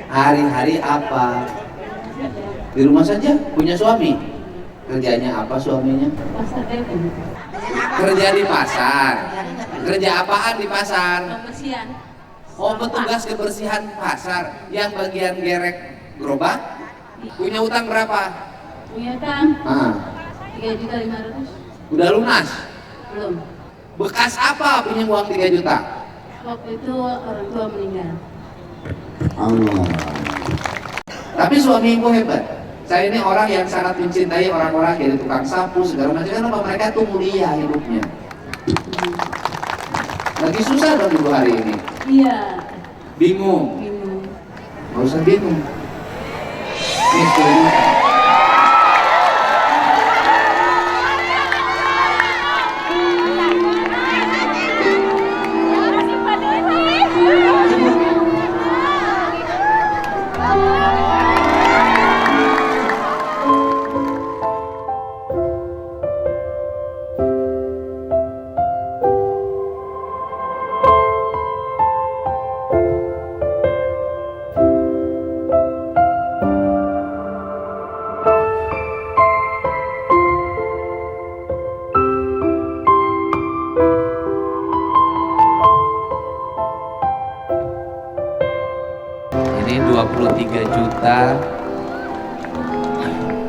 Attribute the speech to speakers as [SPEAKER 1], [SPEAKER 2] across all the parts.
[SPEAKER 1] Hari-hari apa? Di rumah saja, punya suami. Kerjanya apa suaminya? Kerja di pasar. Kerja apaan di pasar?
[SPEAKER 2] Kebersihan.
[SPEAKER 1] Oh, petugas kebersihan pasar. Yang bagian gerek gerobak. Punya utang berapa?
[SPEAKER 2] Punya utang
[SPEAKER 1] Ah,
[SPEAKER 2] 3.500.000.
[SPEAKER 1] udah lunas.
[SPEAKER 2] Belum.
[SPEAKER 1] Bekas apa punya uang 3 juta?
[SPEAKER 2] Waktu itu orang tua meninggal.
[SPEAKER 1] Allah. Tapi suami ibu hebat. Saya ini orang yang sangat mencintai orang-orang jadi tukang sapu segala macam karena mereka tuh mulia hidupnya. Lagi susah dong ibu hari ini.
[SPEAKER 2] Iya.
[SPEAKER 1] Bingung.
[SPEAKER 2] Bingung.
[SPEAKER 1] Gak usah bingung. Ini 10 juta. Ini 23 juta.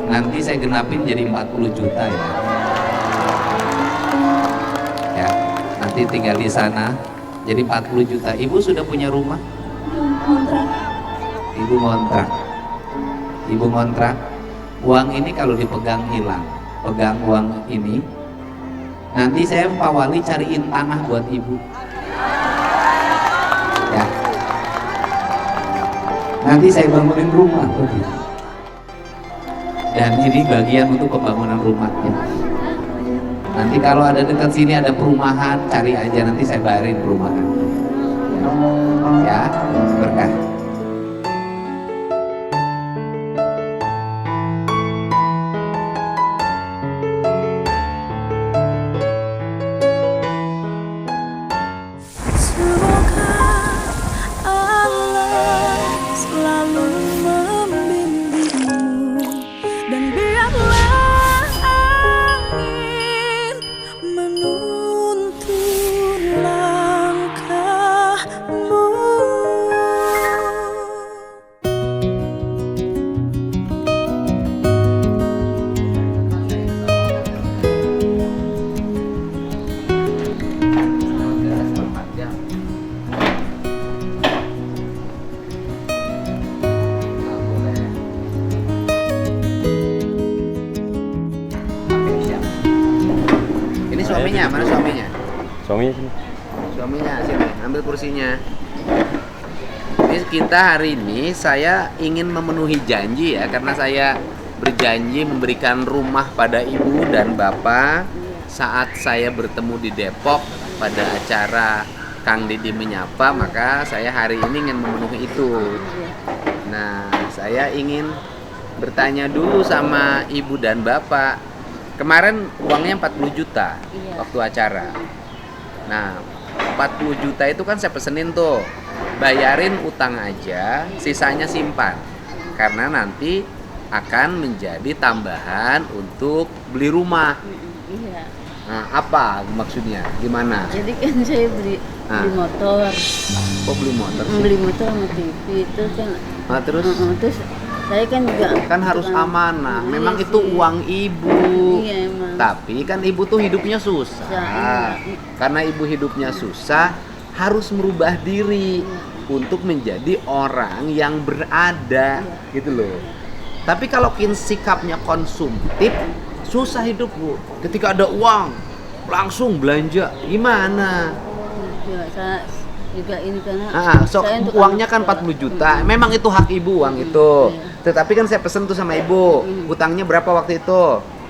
[SPEAKER 1] Nanti saya genapin jadi 40 juta ya. Ya, nanti tinggal di sana jadi 40 juta. Ibu sudah punya rumah?
[SPEAKER 2] Kontrak.
[SPEAKER 1] Ibu ngontrak. Ibu ngontrak. Uang ini kalau dipegang hilang. Pegang uang ini. Nanti saya Pak Wali cariin tanah buat ibu. Ya. Nanti saya bangunin rumah buat ibu. Dan ini bagian untuk pembangunan rumahnya. Nanti kalau ada dekat sini ada perumahan, cari aja, nanti saya bayarin perumahan. Ya, berkah.
[SPEAKER 3] Semoga Allah selalu membimbingmu dan biarlah angin menuntun langkahmu.
[SPEAKER 1] Ini suaminya, mana suaminya?
[SPEAKER 4] Suaminya sini.
[SPEAKER 1] Suaminya sini, ambil kursinya. Ini kita hari ini saya ingin memenuhi janji ya, karena saya berjanji memberikan rumah pada ibu dan bapak saat saya bertemu di Depok pada acara Kang Didi Menyapa, maka saya hari ini ingin memenuhi itu. Nah, saya ingin bertanya dulu sama ibu dan bapak. Kemarin uangnya 40 juta waktu acara. Nah, 40 juta itu kan saya pesenin tuh, bayarin utang aja, sisanya simpan. Karena nanti akan menjadi tambahan untuk beli rumah.
[SPEAKER 2] Iya.
[SPEAKER 1] Nah, apa maksudnya? Gimana?
[SPEAKER 2] Jadi kan saya beli motor.
[SPEAKER 1] Kok beli motor sih?
[SPEAKER 2] Beli motor sama TV itu kan.
[SPEAKER 1] Nah, terus
[SPEAKER 2] Terus saya kan juga
[SPEAKER 1] kan harus amanah. Memang
[SPEAKER 2] Iya
[SPEAKER 1] itu
[SPEAKER 2] sih.
[SPEAKER 1] uang ibu.
[SPEAKER 2] Iya emang.
[SPEAKER 1] Tapi kan ibu tuh hidupnya susah.
[SPEAKER 2] Iya.
[SPEAKER 1] Karena ibu hidupnya susah, harus merubah diri untuk menjadi orang yang berada, gitu loh. Tapi kalau sikapnya konsumtif, susah hidup bu. Ketika ada uang, langsung belanja, gimana?
[SPEAKER 2] Ya, saya juga ini karena saya untuk
[SPEAKER 1] Uangnya
[SPEAKER 2] anak
[SPEAKER 1] kan 40
[SPEAKER 2] sekolah.
[SPEAKER 1] juta. Memang itu hak ibu uang itu.
[SPEAKER 2] Iya.
[SPEAKER 1] Tetapi kan saya pesen tuh sama ibu, utangnya berapa waktu itu?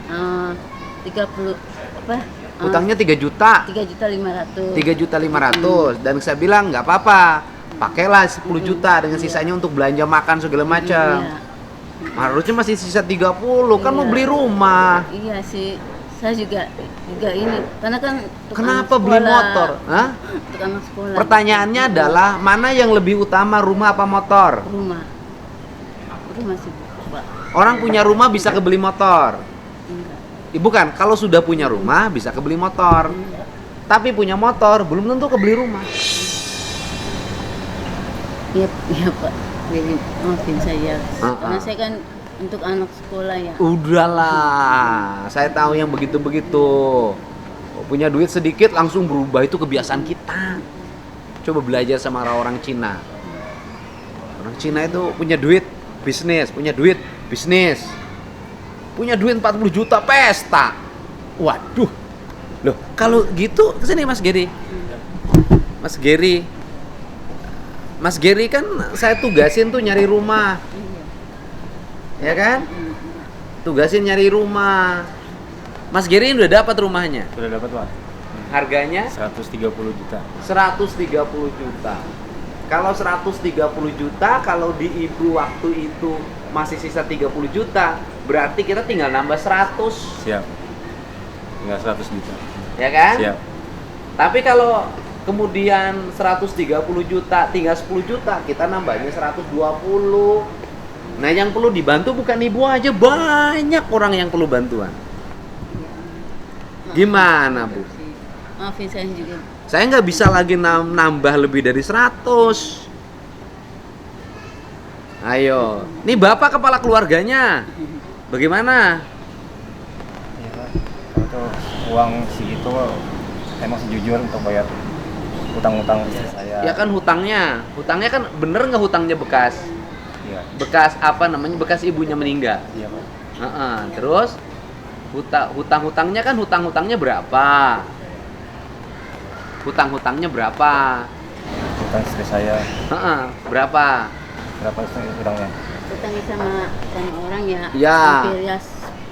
[SPEAKER 2] 30 apa?
[SPEAKER 1] Utangnya 3 juta.
[SPEAKER 2] 3.500.000.
[SPEAKER 1] 3.500.000 dan saya bilang nggak apa-apa, pakailah 10 juta dengan sisanya untuk belanja makan segala macam.
[SPEAKER 2] Iya.
[SPEAKER 1] Harusnya masih sisa 30, kan mau
[SPEAKER 2] Iya.
[SPEAKER 1] beli rumah.
[SPEAKER 2] Iya sih. Saya juga ini karena kan untuk
[SPEAKER 1] Kenapa
[SPEAKER 2] anak
[SPEAKER 1] beli
[SPEAKER 2] sekolah.
[SPEAKER 1] motor? Hah?
[SPEAKER 2] Untuk anak sekolah.
[SPEAKER 1] Pertanyaannya adalah mana yang lebih utama, rumah apa motor?
[SPEAKER 2] Rumah. rumah sih Pak.
[SPEAKER 1] Orang punya rumah bisa kebeli motor.
[SPEAKER 2] Enggak.
[SPEAKER 1] Bukan, kalau sudah punya rumah bisa kebeli motor. Tapi punya motor belum tentu kebeli rumah.
[SPEAKER 2] Iya, iya Pak. Jadi maafin saya. Karena
[SPEAKER 1] Ah.
[SPEAKER 2] saya kan untuk anak sekolah ya.
[SPEAKER 1] Udahlah, saya tahu yang begitu-begitu. Punya duit sedikit langsung berubah, itu kebiasaan kita. Coba belajar sama orang Cina. Orang Cina itu punya duit, bisnis, punya duit, bisnis. Punya duit 40 juta, pesta. Waduh. Loh, kalau gitu kesini Mas Geri. Mas Geri. Mas Geri kan saya tugasin tuh nyari rumah.
[SPEAKER 2] Iya.
[SPEAKER 1] Ya kan? Tugasin nyari rumah. Mas Geri udah dapat rumahnya.
[SPEAKER 4] Sudah dapat Pak.
[SPEAKER 1] Harganya
[SPEAKER 4] 130 juta.
[SPEAKER 1] 130 juta. Kalau 130 juta, kalau di ibu waktu itu masih sisa 30 juta, berarti kita tinggal nambah 100,
[SPEAKER 4] Siap. Tinggal 100 juta.
[SPEAKER 1] ya kan?
[SPEAKER 4] Siap.
[SPEAKER 1] Tapi kalau kemudian 130 juta tinggal 10 juta, kita nambahnya 120. Nah, yang perlu dibantu bukan ibu aja, banyak orang yang perlu bantuan. Gimana, Bu?
[SPEAKER 2] Maafin saya juga.
[SPEAKER 1] Saya nggak bisa lagi nambah lebih dari 100. Ayo, nih Bapak kepala keluarganya. Bagaimana?
[SPEAKER 4] Iya Pak. Kalau itu uang segitu saya masih jujur untuk bayar utang-utang istri saya.
[SPEAKER 1] Ya kan hutangnya kan bener nggak hutangnya bekas?
[SPEAKER 4] Iya.
[SPEAKER 1] Bekas apa namanya? Bekas ibunya meninggal.
[SPEAKER 4] Iya Pak.
[SPEAKER 1] Heeh, terus hutang-hutangnya kan hutang-hutangnya berapa? Hutang-hutangnya berapa?
[SPEAKER 4] Utang istri saya.
[SPEAKER 1] Heeh, berapa?
[SPEAKER 4] Berapa utangnya?
[SPEAKER 2] Utangnya sama orang ya.
[SPEAKER 1] Ya.
[SPEAKER 2] Hampir ya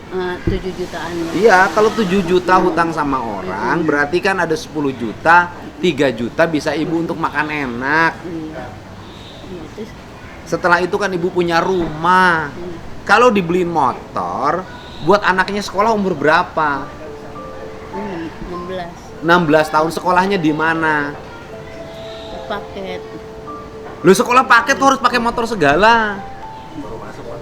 [SPEAKER 2] 7 jutaan. Ya.
[SPEAKER 1] Iya, kalau 7 juta hutang sama orang, berarti kan ada 10 juta, 3 juta bisa ibu untuk makan enak.
[SPEAKER 2] Iya. Iya, terus
[SPEAKER 1] Setelah itu kan ibu punya rumah. Kalau dibeliin motor, buat anaknya sekolah umur berapa?
[SPEAKER 2] 16
[SPEAKER 1] 16 tahun, sekolahnya di mana?
[SPEAKER 2] paket.
[SPEAKER 1] Lu sekolah paket kok harus pakai motor segala.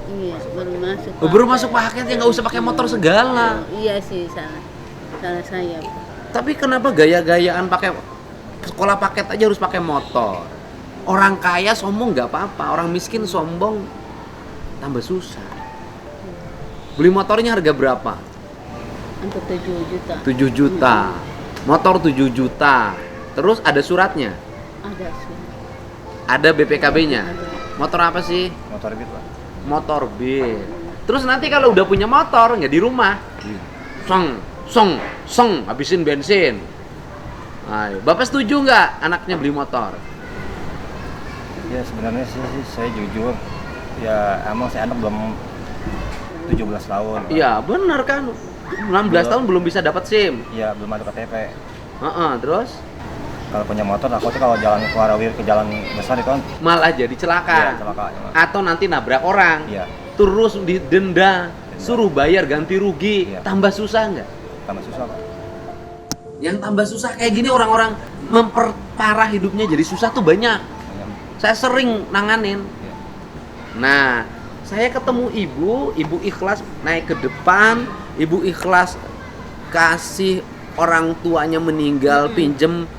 [SPEAKER 2] Iya, baru masuk.
[SPEAKER 1] Lu baru masuk paket ya nggak usah pakai motor segala.
[SPEAKER 2] Iya sih, salah saya.
[SPEAKER 1] Tapi kenapa gaya-gayaan pakai sekolah paket aja harus pakai motor? Orang kaya sombong nggak apa-apa, orang miskin sombong tambah susah. Beli motornya harga berapa?
[SPEAKER 2] Untuk 7 juta.
[SPEAKER 1] 7 juta. Motor 7 juta. Terus ada suratnya?
[SPEAKER 2] Ada sih.
[SPEAKER 1] Ada BPKB-nya?
[SPEAKER 2] Ada.
[SPEAKER 1] Motor apa sih?
[SPEAKER 4] Motor Beat Pak.
[SPEAKER 1] Motor B. Terus nanti kalau udah punya motor nggak di rumah, song, habisin bensin. Ayo, Bapak setuju nggak anaknya beli motor?
[SPEAKER 4] Ya sebenarnya sih saya jujur. Ya emang saya anak belum 17 tahun. Pak.
[SPEAKER 1] Iya, benar kan. 16 tahun belum bisa dapat SIM.
[SPEAKER 4] Iya, belum ada KTP.
[SPEAKER 1] Terus
[SPEAKER 4] Kalau punya motor aku tuh kalau jalan ke Warawir ke jalan besar itu kan
[SPEAKER 1] malah jadi
[SPEAKER 4] iya,
[SPEAKER 1] celaka.
[SPEAKER 4] celaka.
[SPEAKER 1] Atau nanti nabrak orang.
[SPEAKER 4] Iya,
[SPEAKER 1] Terus didenda, suruh bayar ganti rugi.
[SPEAKER 4] Iya.
[SPEAKER 1] Tambah susah nggak?
[SPEAKER 4] tambah susah Pak.
[SPEAKER 1] Yang tambah susah kayak gini orang-orang memperparah hidupnya jadi susah tuh banyak.
[SPEAKER 4] Banyak.
[SPEAKER 1] Saya sering nanganin.
[SPEAKER 4] Iya.
[SPEAKER 1] Nah, saya ketemu ibu ikhlas naik ke depan, ibu ikhlas kasih orang tuanya meninggal, pinjem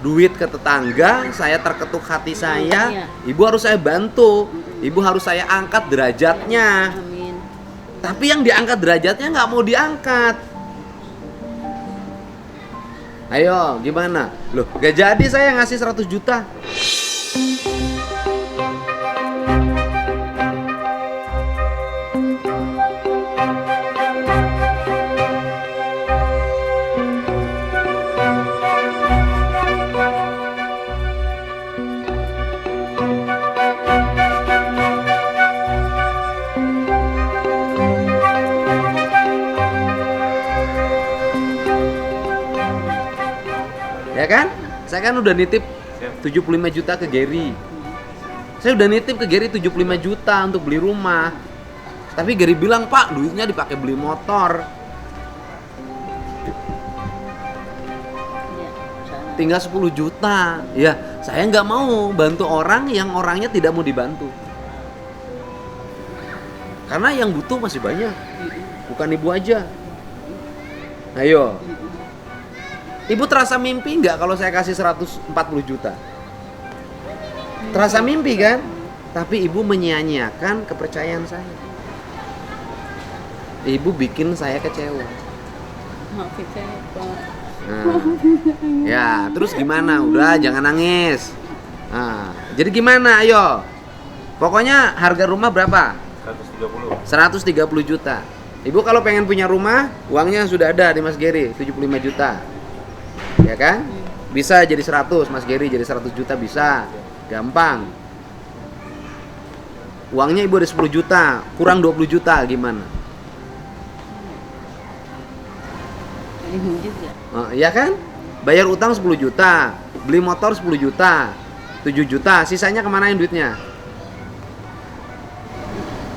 [SPEAKER 1] duit ke tetangga, saya terketuk hati saya,
[SPEAKER 2] Iya.
[SPEAKER 1] ibu harus saya bantu, ibu harus saya angkat derajatnya.
[SPEAKER 2] Amin.
[SPEAKER 1] Tapi yang diangkat derajatnya nggak mau diangkat. Ayo, gimana? Loh, gak jadi saya ngasih 100 juta. Ya kan? Saya kan udah nitip 75 juta ke Gary. Saya udah nitip ke Gary 75 juta untuk beli rumah. Tapi Gary bilang, "Pak, duitnya dipakai beli motor.
[SPEAKER 2] Iya, salah.
[SPEAKER 1] Tinggal 10 juta." Ya, saya nggak mau bantu orang yang orangnya tidak mau dibantu. Karena yang butuh masih banyak. Bukan ibu aja. Ayo. Ibu terasa mimpi nggak kalau saya kasih 140 juta? Terasa mimpi kan? Tapi ibu menyia-nyiakan kepercayaan saya. Ibu bikin saya kecewa.
[SPEAKER 2] Maafin saya, Pak.
[SPEAKER 1] Nah, ya, terus gimana? Udah, jangan nangis. Nah, jadi gimana? Ayo. Pokoknya harga rumah berapa? 130 juta. Ibu kalau pengen punya rumah, uangnya sudah ada di Mas Geri, 75 juta. Ya kan? Bisa jadi 100, Mas Geri jadi 100 juta bisa. Gampang. Uangnya ibu ada 10 juta, kurang 20 juta gimana?
[SPEAKER 2] Ini juga.
[SPEAKER 1] Ya kan? Bayar utang 10 juta, beli motor 10 juta, 7 juta, sisanya kemanain duitnya?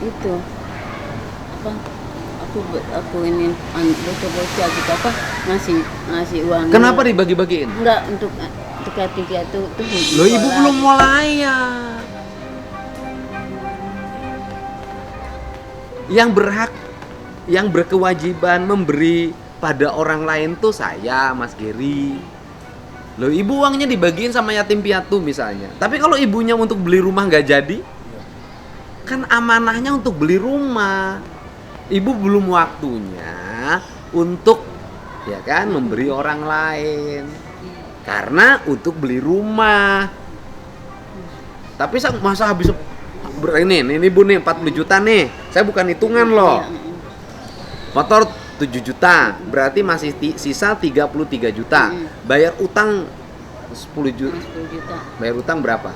[SPEAKER 2] Itu apa? Aku ini bocah-bocah gitu apa ngasih uang.
[SPEAKER 1] Kenapa dibagi-bagiin?
[SPEAKER 2] Enggak untuk ketiga tuh
[SPEAKER 1] Loh, ibu belum mulai ya. Yang berhak, yang berkewajiban memberi pada orang lain tuh saya, Mas Geri. Loh, ibu uangnya dibagiin sama yatim piatu misalnya. Tapi kalau ibunya untuk beli rumah nggak jadi, kan amanahnya untuk beli rumah. Ibu belum waktunya untuk, ya kan, memberi orang lain. Karena untuk beli rumah. Tapi masa habis ini Bu nih 40 juta nih. Saya bukan hitungan loh. Motor 7 juta, berarti masih sisa 33 juta. Bayar utang 10 juta. Bayar utang berapa?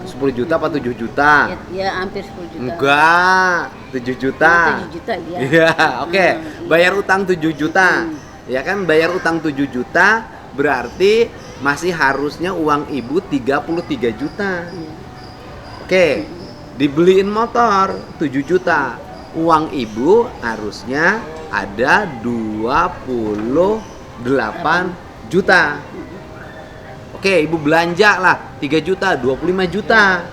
[SPEAKER 1] 10 juta apa 7 juta?
[SPEAKER 2] Ya hampir 10 juta.
[SPEAKER 1] Enggak, 7 juta.
[SPEAKER 2] 7 juta ya.
[SPEAKER 1] Iya, oke. Bayar utang 7 juta. Ya kan, bayar utang 7 juta berarti masih harusnya uang ibu 33 juta. Oke. Dibeliin motor 7 juta. Uang ibu harusnya ada 28 juta. Oke, ibu belanja lah 3 juta, 25 juta.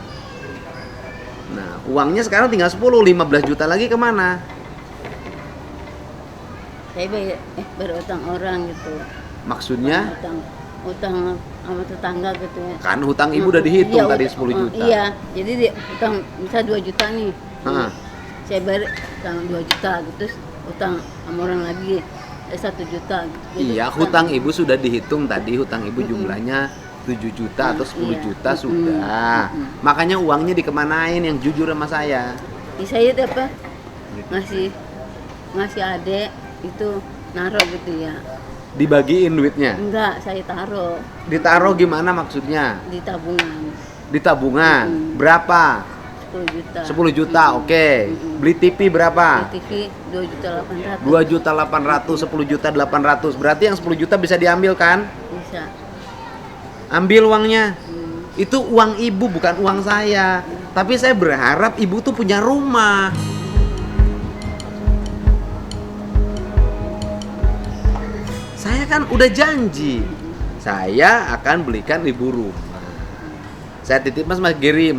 [SPEAKER 1] Nah, uangnya sekarang tinggal 10, 15 juta lagi kemana?
[SPEAKER 2] Saya berutang orang gitu.
[SPEAKER 1] Maksudnya?
[SPEAKER 2] Utang sama tetangga gitu ya.
[SPEAKER 1] Kan hutang ibu udah dihitung tadi 10 juta.
[SPEAKER 2] Iya, jadi utang bisa 2 juta nih.
[SPEAKER 1] Heeh.
[SPEAKER 2] Saya bayar utang 2 juta gitu, terus utang sama orang lagi 1 juta gitu.
[SPEAKER 1] Iya, hutang ibu sudah dihitung tadi, hutang ibu jumlahnya 7 juta atau 10 juta sudah. Makanya uangnya dikemanain yang jujur sama saya?
[SPEAKER 2] Saya itu apa? Ngasih adek itu naruh gitu ya.
[SPEAKER 1] Dibagiin duitnya?
[SPEAKER 2] Enggak, saya taruh.
[SPEAKER 1] Ditaruh gimana maksudnya?
[SPEAKER 2] Di tabungan.
[SPEAKER 1] Di tabungan. Berapa?
[SPEAKER 2] 10 juta.
[SPEAKER 1] 10 juta, oke. Beli TV berapa?
[SPEAKER 2] Di TV 2.800.000.
[SPEAKER 1] 2.800.000, 10.800.000. Berarti yang 10 juta bisa diambil kan?
[SPEAKER 2] Bisa.
[SPEAKER 1] Ambil uangnya. Itu uang ibu, bukan uang saya. Tapi saya berharap ibu tuh punya rumah. Saya kan udah janji, saya akan belikan ibu rumah. Saya titip Mas Geri,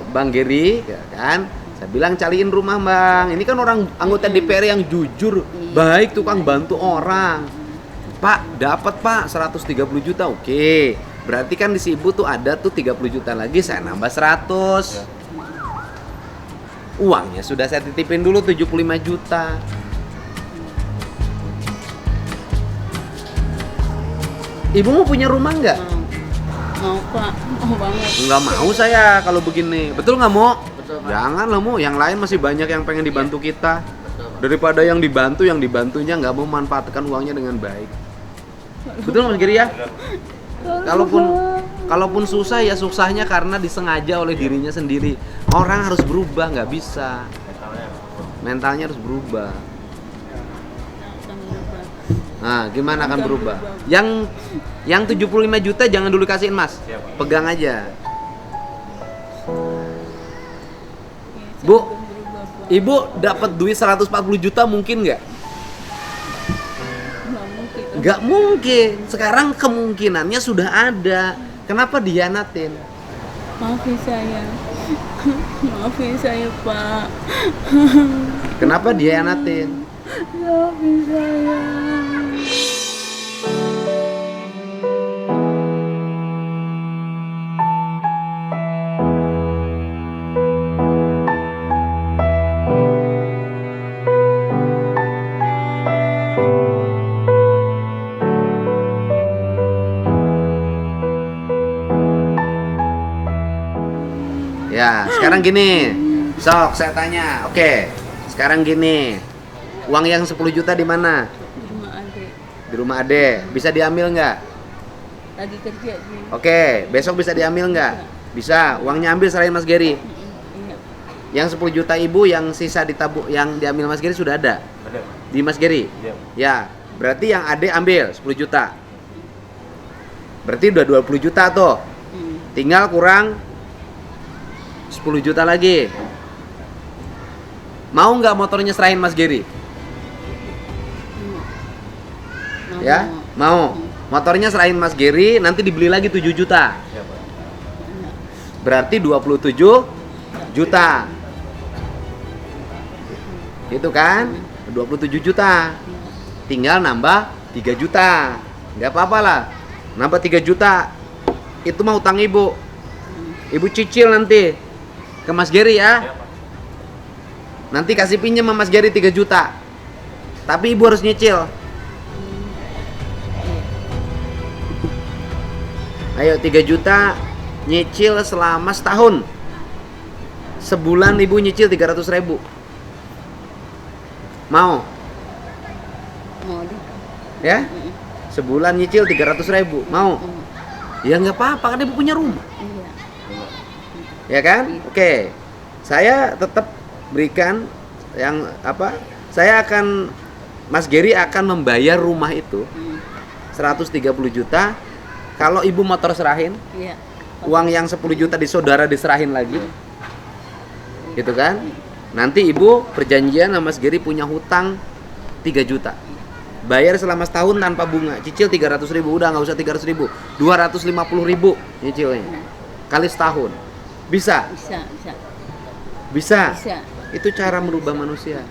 [SPEAKER 1] Bang Geri, ya kan? Saya bilang cariin rumah Bang. Ini kan orang anggota DPR yang jujur, baik, tukang bantu orang. Pak, dapat Pak 130 juta, oke. Berarti kan di si ibu tuh ada tuh 30 juta lagi, saya nambah 100. Uangnya sudah saya titipin dulu 75 juta. Ibu mau punya rumah nggak?
[SPEAKER 2] Mau Pak, mau banget.
[SPEAKER 1] Nggak mau saya kalau begini. Betul nggak mau?
[SPEAKER 5] Betul, Pak.
[SPEAKER 1] Jangan lah mau. Yang lain masih banyak yang pengen dibantu kita. Daripada yang dibantu, yang dibantunya nggak mau manfaatkan uangnya dengan baik. Betul Mas Giri ya? Kalaupun susah ya susahnya karena disengaja oleh dirinya sendiri. Orang harus berubah, nggak bisa. Mentalnya harus berubah. Nah, gimana akan berubah? Yang 75 juta jangan dulu kasihin Mas. Pegang aja. Bu, Ibu dapat duit 140 juta mungkin nggak? Nggak mungkin. Sekarang kemungkinannya sudah ada. Kenapa dihianatin?
[SPEAKER 2] Maafin saya. Maafin saya, Pak.
[SPEAKER 1] Kenapa dia anatin?
[SPEAKER 2] Maafin saya.
[SPEAKER 1] Ya, sekarang gini. Sok, saya tanya. Oke, sekarang gini. Uang yang 10 juta di mana?
[SPEAKER 2] Di rumah adik.
[SPEAKER 1] Di rumah Ade. Bisa diambil nggak?
[SPEAKER 2] Lagi kerja sih.
[SPEAKER 1] Oke, besok bisa diambil nggak? Bisa. Uangnya ambil selain Mas Geri.
[SPEAKER 2] Iya.
[SPEAKER 1] Yang 10 juta ibu yang sisa ditabung yang diambil Mas Geri sudah ada
[SPEAKER 4] Ada.
[SPEAKER 1] di Mas Geri.
[SPEAKER 4] Iya.
[SPEAKER 1] Ya, berarti yang Ade ambil 10 juta. Berarti udah 20 juta tuh. Tinggal kurang 10 juta lagi. Mau nggak motornya serahin Mas Geri?
[SPEAKER 2] Mau.
[SPEAKER 1] Ya, mau. Motornya serahin Mas Geri, nanti dibeli lagi 7 juta.
[SPEAKER 4] Iya, Pak.
[SPEAKER 1] Berarti 27 juta. Itu kan? 27 juta. Tinggal nambah 3 juta. Nggak apa-apa lah. Nambah 3 juta. Itu mah utang ibu. Ibu cicil nanti ke Mas Geri ya.
[SPEAKER 4] Iya, Pak.
[SPEAKER 1] Nanti kasih pinjam sama Mas Geri 3 juta. Tapi ibu harus nyicil. Ayo 3 juta nyicil selama setahun. Sebulan ibu nyicil 300.000. Mau?
[SPEAKER 2] Mau deh.
[SPEAKER 1] Ya? Sebulan nyicil 300.000. Mau? Ya nggak apa-apa, kan ibu punya rumah.
[SPEAKER 2] Iya.
[SPEAKER 1] Ya kan? Oke. Saya tetap berikan yang apa? Saya akan Mas Geri akan membayar rumah itu 130 juta. Kalau ibu motor serahin,
[SPEAKER 2] Iya.
[SPEAKER 1] uang yang 10 juta di saudara diserahin lagi. Gitu kan? Nanti ibu perjanjian sama Mas Geri punya hutang 3 juta. Bayar selama setahun tanpa bunga. Cicil 300.000, udah nggak usah 300.000. 250.000 nyicilnya. Kali setahun. Bisa?
[SPEAKER 2] Bisa, bisa.
[SPEAKER 1] Bisa.
[SPEAKER 2] Bisa.
[SPEAKER 1] Itu cara merubah manusia.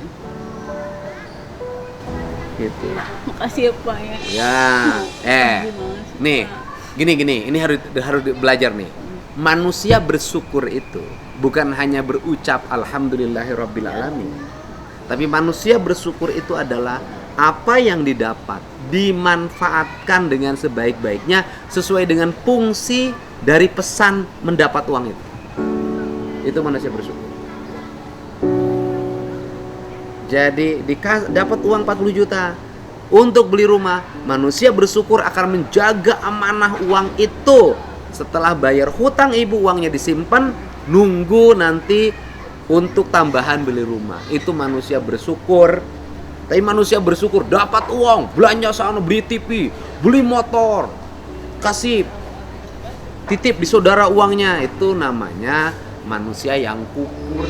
[SPEAKER 1] Gitu.
[SPEAKER 2] Makasih ya, Pak ya.
[SPEAKER 1] Ya,
[SPEAKER 2] Makasih banget sih,
[SPEAKER 1] nih,
[SPEAKER 2] Pak.
[SPEAKER 1] gini, ini harus belajar nih. Manusia bersyukur itu bukan hanya berucap alhamdulillahirabbil alamin. Tapi manusia bersyukur itu adalah apa yang didapat dimanfaatkan dengan sebaik-baiknya sesuai dengan fungsi dari pesan mendapat uang itu. Itu manusia bersyukur. Jadi dapat uang 40 juta untuk beli rumah, manusia bersyukur akan menjaga amanah uang itu. Setelah bayar hutang ibu, uangnya disimpan, nunggu nanti untuk tambahan beli rumah. Itu manusia bersyukur. Tapi manusia bersyukur dapat uang, belanja sana, beli TV, beli motor, kasih titip di saudara uangnya. Itu namanya manusia yang kufur.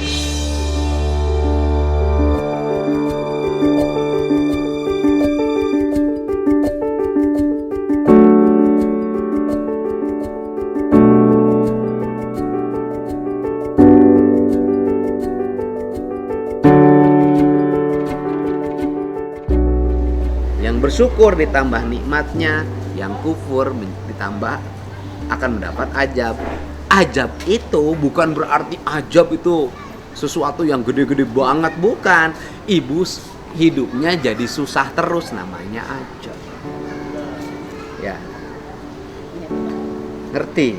[SPEAKER 1] Bersyukur ditambah nikmatnya, yang kufur ditambah akan mendapat ajab. Ajab itu bukan berarti ajab itu sesuatu yang gede-gede banget, bukan. Ibu hidupnya jadi susah terus, namanya ajab. Ya. Ngerti?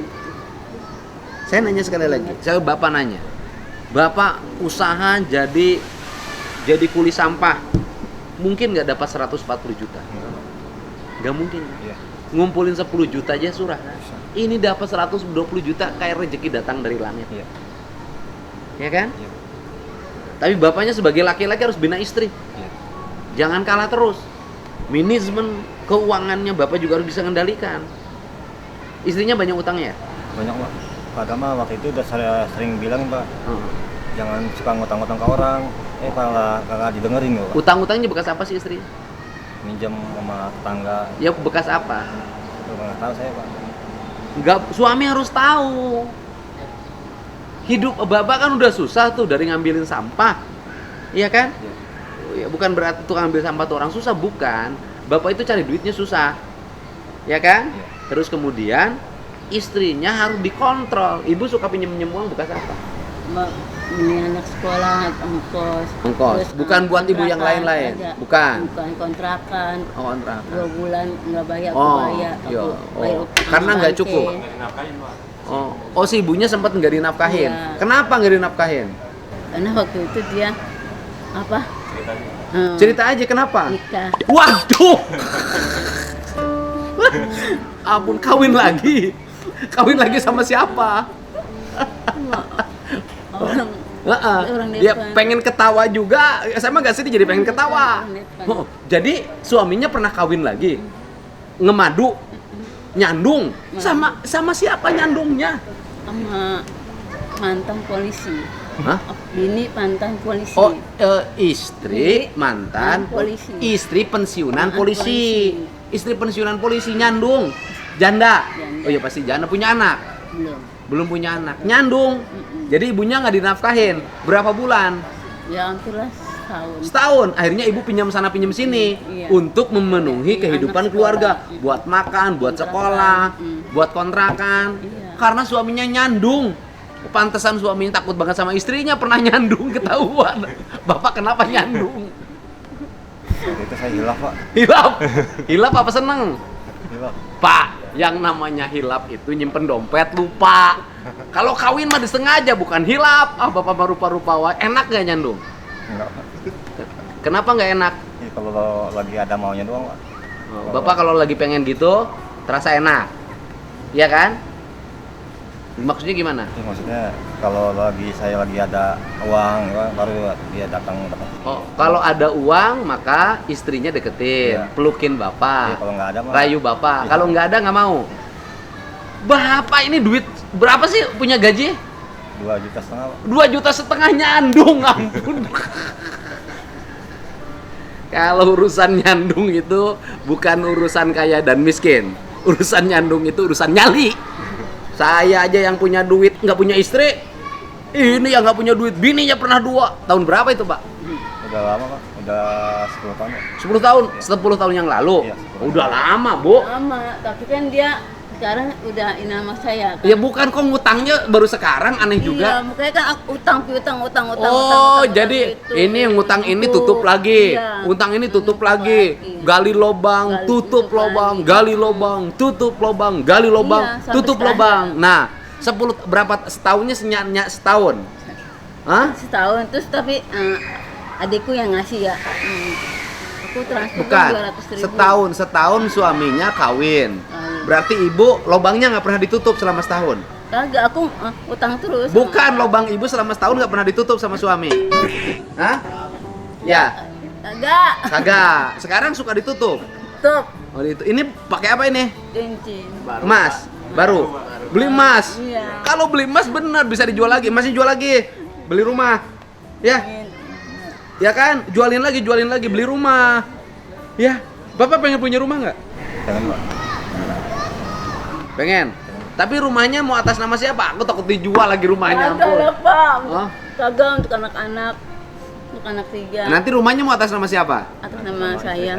[SPEAKER 1] Saya nanya sekali lagi. Saya bapak nanya. Bapak usaha jadi kuli sampah. Mungkin nggak dapat 140 juta? Nggak mungkin.
[SPEAKER 4] Iya.
[SPEAKER 1] Ngumpulin 10 juta aja surah. Ini dapat 120 juta kayak rezeki datang dari langit.
[SPEAKER 4] Iya.
[SPEAKER 1] Ya kan?
[SPEAKER 4] Iya.
[SPEAKER 1] Tapi bapaknya sebagai laki-laki harus bina istri.
[SPEAKER 4] Iya.
[SPEAKER 1] Jangan kalah terus. Manajemen keuangannya bapak juga harus bisa kendalikan. Istrinya banyak utangnya?
[SPEAKER 4] Banyak, Pak. Pak Agama waktu itu udah saya sering bilang, Pak, jangan suka ngutang-ngutang ke orang. Malah kagak didengerin kok, Pak.
[SPEAKER 1] Utang-utangnya bekas apa sih istri?
[SPEAKER 4] Minjem sama tetangga.
[SPEAKER 1] Ya bekas apa?
[SPEAKER 4] Itu nggak tahu saya, Pak.
[SPEAKER 1] Enggak, suami harus tahu. Hidup Bapak kan udah susah tuh dari ngambilin sampah. Iya kan?
[SPEAKER 4] Iya.
[SPEAKER 1] Oh, ya, bukan berarti tukang ambil sampah tuh orang susah, bukan. Bapak itu cari duitnya susah. Ya kan?
[SPEAKER 4] Iya.
[SPEAKER 1] Terus kemudian istrinya harus dikontrol. Ibu suka pinjem-pinjem uang bekas apa?
[SPEAKER 2] Ini anak sekolah, ongkos.
[SPEAKER 1] Ongkos.
[SPEAKER 2] Terus,
[SPEAKER 1] Bukan buat ibu yang
[SPEAKER 2] kontrakan
[SPEAKER 1] lain-lain?
[SPEAKER 2] ada.
[SPEAKER 1] Bukan?
[SPEAKER 2] Bukan kontrakan.
[SPEAKER 1] Oh, kontrakan.
[SPEAKER 2] 2 bulan nggak bayar,
[SPEAKER 1] Oh,
[SPEAKER 2] aku bayar.
[SPEAKER 1] iya.
[SPEAKER 2] Bayar
[SPEAKER 1] Oh.
[SPEAKER 2] utang
[SPEAKER 1] Karena nggak
[SPEAKER 2] bangke.
[SPEAKER 1] cukup? Oh, si ibunya sempat nggak dinafkahin.
[SPEAKER 2] Iya.
[SPEAKER 1] Kenapa nggak dinafkahin?
[SPEAKER 2] Karena waktu itu dia apa?
[SPEAKER 1] Cerita aja kenapa?
[SPEAKER 2] Nikah.
[SPEAKER 1] Waduh. Ampun, kawin lagi. Kawin lagi sama siapa?
[SPEAKER 2] Orang Orang
[SPEAKER 1] Dia
[SPEAKER 2] depan.
[SPEAKER 1] pengen ketawa juga. Sama nggak sih dia jadi pengen ketawa?
[SPEAKER 2] Orang depan.
[SPEAKER 1] Oh, jadi suaminya pernah kawin lagi? Ngemadu? Nyandung? Sama siapa nyandungnya?
[SPEAKER 2] sama mantan polisi.
[SPEAKER 1] Hah?
[SPEAKER 2] Bini mantan polisi.
[SPEAKER 1] Oh, istri mantan
[SPEAKER 2] polisi.
[SPEAKER 1] Istri pensiunan
[SPEAKER 2] Mantan
[SPEAKER 1] polisi.
[SPEAKER 2] polisi.
[SPEAKER 1] Istri pensiunan polisi nyandung. Janda.
[SPEAKER 2] Janda.
[SPEAKER 1] Oh iya pasti janda, punya anak. Belum punya anak. Nyandung. Jadi ibunya nggak dinafkahin. Berapa bulan?
[SPEAKER 2] Ya hampirlah setahun.
[SPEAKER 1] Setahun. Akhirnya ibu pinjam sana pinjam sini
[SPEAKER 2] Iya.
[SPEAKER 1] untuk memenuhi
[SPEAKER 2] Iya,
[SPEAKER 1] kehidupan
[SPEAKER 2] anak
[SPEAKER 1] keluarga,
[SPEAKER 2] sekolah.
[SPEAKER 1] buat makan, buat
[SPEAKER 2] Kontrakan.
[SPEAKER 1] sekolah, buat kontrakan.
[SPEAKER 2] Iya.
[SPEAKER 1] Karena suaminya nyandung. Pantesan suaminya takut banget sama istrinya, pernah nyandung ketahuan. Bapak kenapa nyandung?
[SPEAKER 4] Waktu itu saya hilaf, Pak.
[SPEAKER 1] Hilap. Hilap apa seneng?
[SPEAKER 4] Hilaf.
[SPEAKER 1] Pak, yang namanya hilap itu nyimpen dompet lupa. Kalau kawin mah disengaja, bukan hilap. Ah, Bapak mah rupa-rupa wah. Enak gak nyandung?
[SPEAKER 4] Enggak, Pak.
[SPEAKER 1] Kenapa nggak enak?
[SPEAKER 4] Ini kalau lagi ada maunya doang, Pak.
[SPEAKER 1] Bapak kalau lagi pengen gitu, terasa enak. Iya kan? Maksudnya gimana?
[SPEAKER 4] Ini maksudnya kalau saya lagi ada uang, baru dia datang.
[SPEAKER 1] Oh, kalau ada uang maka istrinya deketin,
[SPEAKER 4] Iya.
[SPEAKER 1] pelukin
[SPEAKER 4] Iya,
[SPEAKER 1] bapak,
[SPEAKER 4] kalau nggak ada mah.
[SPEAKER 1] rayu bapak.
[SPEAKER 4] Iya.
[SPEAKER 1] Kalau nggak ada nggak mau. Bapak ini duit berapa sih punya gaji?
[SPEAKER 4] 2,5 juta, Pak.
[SPEAKER 1] 2,5 juta nyandung, ampun. Kalau urusan nyandung itu bukan urusan kaya dan miskin. Urusan nyandung itu urusan nyali. Saya aja yang punya duit nggak punya istri. Ini yang nggak punya duit, bininya pernah 2. Tahun berapa itu, Pak?
[SPEAKER 4] Udah lama, Pak. Udah 10 tahun, Pak.
[SPEAKER 1] 10 tahun? 10 tahun yang lalu?
[SPEAKER 4] Iya, 10
[SPEAKER 1] Udah lama, Bu.
[SPEAKER 2] Lama, tapi kan dia sekarang udah nama saya kan.
[SPEAKER 1] Ya bukan, kok ngutangnya baru sekarang, aneh
[SPEAKER 2] Iya,
[SPEAKER 1] juga.
[SPEAKER 2] makanya kan aku utang.
[SPEAKER 1] Oh, jadi ini yang ngutang ini tutup lagi.
[SPEAKER 2] Iya.
[SPEAKER 1] Utang ini tutup lagi. Gali lobang, tutup lobang, gali lobang, tutup lobang, gali lobang,
[SPEAKER 2] Iya, sampai
[SPEAKER 1] tutup
[SPEAKER 2] sekarang.
[SPEAKER 1] lobang. Nah, 10 berapa setahunnya setahun? Hah?
[SPEAKER 2] Setahun terus tapi adikku yang ngasih ya. Aku transfer
[SPEAKER 1] Bukan.
[SPEAKER 2] 200.000.
[SPEAKER 1] Setahun suaminya kawin.
[SPEAKER 2] Kawin.
[SPEAKER 1] Berarti ibu lobangnya nggak pernah ditutup selama setahun.
[SPEAKER 2] Kagak, aku utang terus.
[SPEAKER 1] Bukan, lobang ibu selama setahun nggak pernah ditutup sama suami. Hah? Ya,
[SPEAKER 2] Kagak.
[SPEAKER 1] kagak. Sekarang suka ditutup.
[SPEAKER 2] Tutup.
[SPEAKER 1] Oh, ini pakai apa ini?
[SPEAKER 2] Cincin.
[SPEAKER 1] Emas. Baru. Beli emas.
[SPEAKER 2] Iya.
[SPEAKER 1] Kalau beli emas benar bisa dijual lagi. Masih jual lagi. Beli rumah. Ya. Ya kan? Jualin lagi, beli rumah. Ya. Bapak pengen punya rumah nggak?
[SPEAKER 4] Jangan, Pak.
[SPEAKER 1] Pengen. Tapi rumahnya mau atas nama siapa? Aku takut dijual lagi rumahnya.
[SPEAKER 2] Kagak
[SPEAKER 1] Ampun.
[SPEAKER 2] lah, Pak.
[SPEAKER 1] Oh.
[SPEAKER 2] Kagak untuk anak-anak. Untuk anak 3.
[SPEAKER 1] Nanti rumahnya mau atas nama siapa?
[SPEAKER 2] Atas nama saya.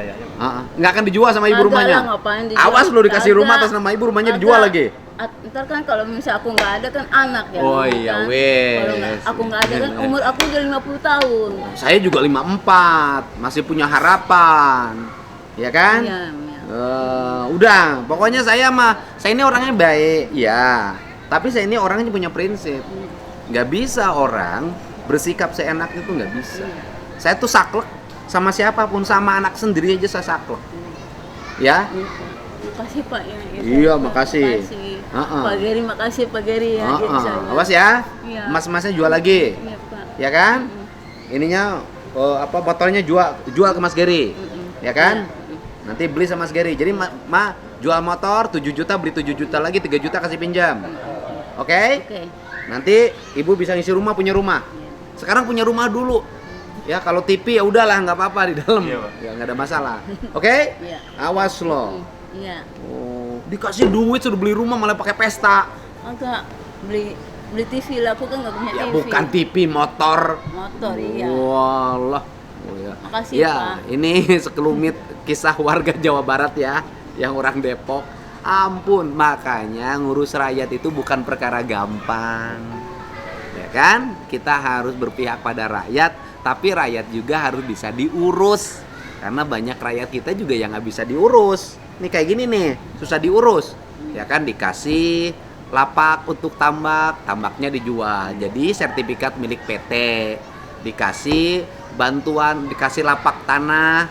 [SPEAKER 1] Nggak akan dijual sama ibu
[SPEAKER 2] Kagak
[SPEAKER 1] rumahnya.
[SPEAKER 2] lah, ngapain dijual?
[SPEAKER 1] Awas lu dikasih
[SPEAKER 2] Kagak.
[SPEAKER 1] rumah atas nama ibu, rumahnya
[SPEAKER 2] Kagak.
[SPEAKER 1] dijual lagi.
[SPEAKER 2] Ntar kan kalau misalnya aku nggak ada kan anak ya.
[SPEAKER 1] Oh iya,
[SPEAKER 2] kan?
[SPEAKER 1] wes.
[SPEAKER 2] Kalau aku nggak ada kan
[SPEAKER 1] Iya.
[SPEAKER 2] umur aku udah 50 tahun.
[SPEAKER 1] Saya juga 54, masih punya harapan. Ya kan?
[SPEAKER 2] Iya, iya.
[SPEAKER 1] Udah, pokoknya saya ini orangnya baik, ya. Tapi saya ini orangnya punya prinsip. Nggak bisa orang bersikap seenaknya tuh nggak bisa. Saya tuh saklek sama siapapun, sama anak sendiri aja saya saklek. Ya?
[SPEAKER 2] Makasih Pak ya.
[SPEAKER 1] Iya, makasih.
[SPEAKER 2] Makasih. Pak Geri, makasih Pak Geri ya. jadi saya.
[SPEAKER 1] Awas ya.
[SPEAKER 2] Iya.
[SPEAKER 1] Emas-emasnya jual lagi.
[SPEAKER 2] Iya Pak.
[SPEAKER 1] Ya kan? Ininya botolnya jual ke Mas Geri. Ya kan? Nanti beli sama Mas Geri. Jadi jual motor 7 juta, beli 7 juta lagi, 3 juta kasih pinjam. Oke?
[SPEAKER 2] Oke.
[SPEAKER 1] Nanti ibu bisa ngisi rumah, punya rumah. Sekarang punya rumah dulu. Ya kalau TV ya udahlah, nggak apa-apa di dalam. Ya nggak ada masalah. Oke?
[SPEAKER 2] Iya.
[SPEAKER 1] Awas loh.
[SPEAKER 2] Iya.
[SPEAKER 1] Oh, dikasih duit suruh beli rumah malah pakai pesta.
[SPEAKER 2] Agak beli beli TV lah, aku kan nggak punya
[SPEAKER 1] Ya
[SPEAKER 2] TV.
[SPEAKER 1] bukan TV, motor.
[SPEAKER 2] Motor, iya.
[SPEAKER 1] Walah. Oh, ya.
[SPEAKER 2] Makasih,
[SPEAKER 1] Ya,
[SPEAKER 2] Pak.
[SPEAKER 1] ini sekelumit kisah warga Jawa Barat ya, yang orang Depok. Ampun, makanya ngurus rakyat itu bukan perkara gampang. Ya kan? Kita harus berpihak pada rakyat, tapi rakyat juga harus bisa diurus. Karena banyak rakyat kita juga yang nggak bisa diurus. Nih kayak gini nih, susah diurus. Ya kan, dikasih lapak untuk tambak, tambaknya dijual. Jadi sertifikat milik PT. Dikasih bantuan, dikasih lapak tanah,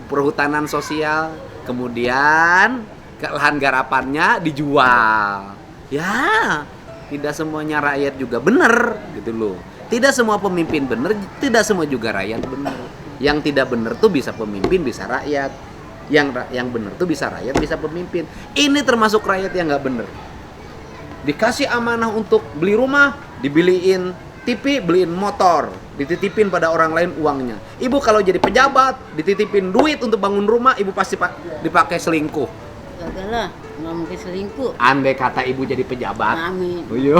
[SPEAKER 1] perhutanan sosial, kemudian lahan garapannya dijual. Ya, tidak semuanya rakyat juga benar gitu loh. Tidak semua pemimpin benar, tidak semua juga rakyat benar. Yang tidak benar tuh bisa pemimpin, bisa rakyat. Yang benar tuh bisa rakyat, bisa pemimpin. Ini termasuk rakyat yang nggak benar. Dikasih amanah untuk beli rumah, dibeliin TV, beliin motor, dititipin pada orang lain uangnya. Ibu kalau jadi pejabat, dititipin duit untuk bangun rumah, ibu pasti dipakai selingkuh.
[SPEAKER 2] Gagal lah, nggak mungkin selingkuh.
[SPEAKER 1] Andai kata ibu jadi pejabat.
[SPEAKER 2] Amin.
[SPEAKER 1] Oh iya.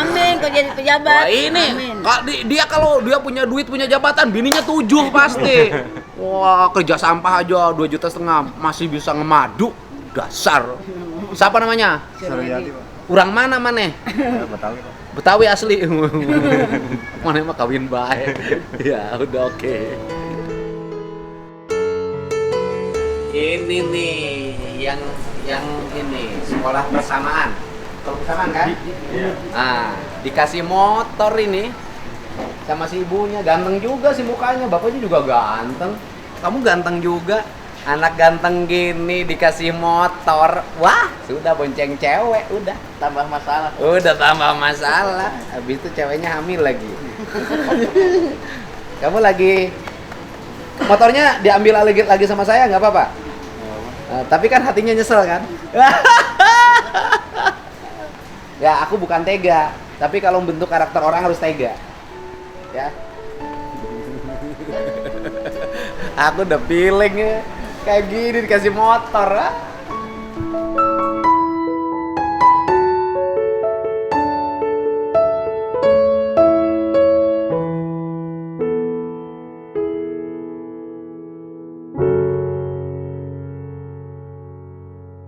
[SPEAKER 2] Amin, kau jadi pejabat.
[SPEAKER 1] Wah ini,
[SPEAKER 2] Amin.
[SPEAKER 1] dia kalau dia punya duit, punya jabatan, bininya 7 pasti. Wah, kerja sampah aja 2,5 juta masih bisa ngemadu. Dasar. Siapa namanya?
[SPEAKER 4] Suryati, Pak.
[SPEAKER 1] Urang mana maneh?
[SPEAKER 4] Betawi, Pak.
[SPEAKER 1] Betawi asli. Mana mah kawin baik. Ya udah oke. Ini nih yang ini sekolah bersamaan. Sekolah bersamaan kan?
[SPEAKER 4] Iya.
[SPEAKER 1] Nah, dikasih motor ini sama si ibunya, ganteng juga sih mukanya, bapaknya juga ganteng. Kamu ganteng juga. Anak ganteng gini dikasih motor, wah sudah bonceng cewek, udah
[SPEAKER 2] Tambah masalah.
[SPEAKER 1] Udah tambah masalah. Habis itu ceweknya hamil lagi. Kamu lagi motornya diambil lagi sama saya nggak apa-apa? Tapi kan hatinya nyesel kan? Ya aku bukan tega, tapi kalau bentuk karakter orang harus tega. Ya. Aku udah feeling kayak gini dikasih motor.